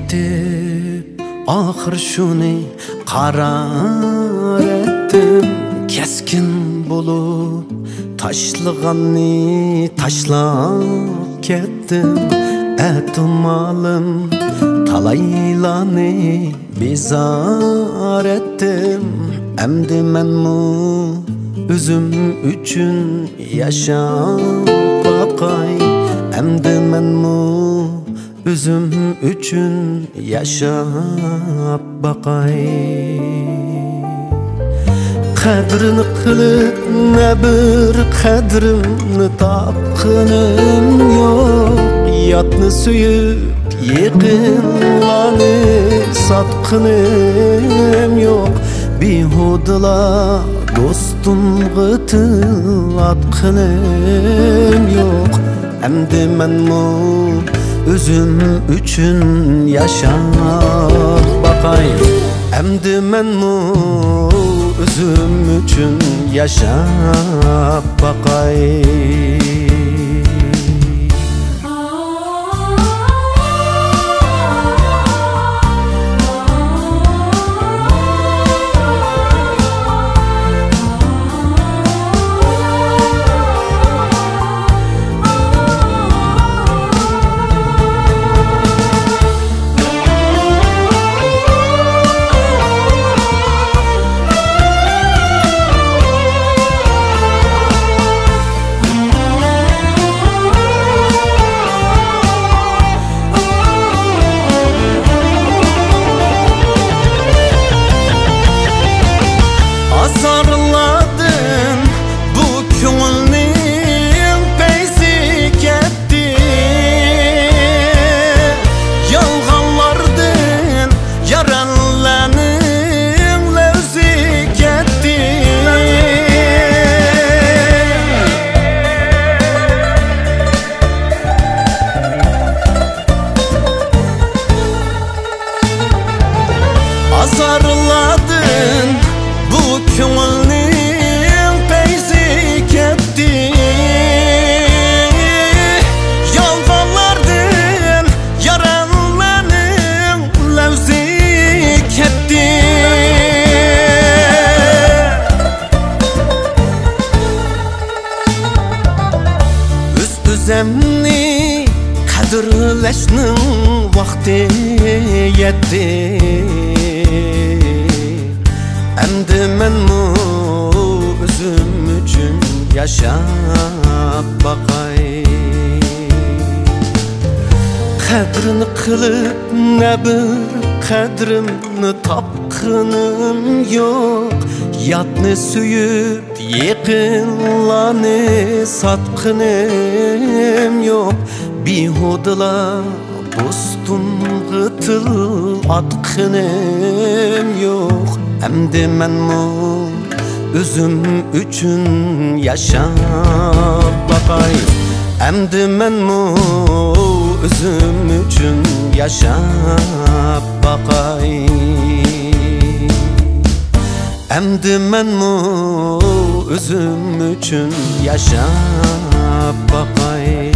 etip ahir şuni qarar ettim. Keskin bolup taşlıganni taşlap kettim. Etmalim talaylani bizar ettim. Emdi menmu üzüm üçün yaşap bakay. Emdi menmu üzüm üçün yaşap bakay. Kadrini kılıp ne bir kadrimni tapkınım yok. Yatni suyup yıkınlanı satkınım yok. Bihudla dostum gıtıl atkınım yok. Emdi menmu üzüm üçün yaşap bakay. Emdi menmu üzüm üçün yaşap bakay. Azarladın bu köngülnin peyzik etti. Yalganlardın yaranlarının levzik etti. Azarladın bu köngülnin peyzik etti. Yalganlardın yaranlarının levzik etti. Üz-üzemni kadirleşnin vakti yetti. Emdi menmu üzüm üçün yaşap bakay. Kadrini kılıp ne bir kadrimni tapkınım yok. Yatni suyup yıkınlanı satkınım yok. Bihudla dostum gıtıl atkınım yok. Emdi menmu üzüm üçün yaşap bakay. Emdi menmu üzüm üçün yaşap bakay. Emdi menmu üzüm üçün yaşap bakay.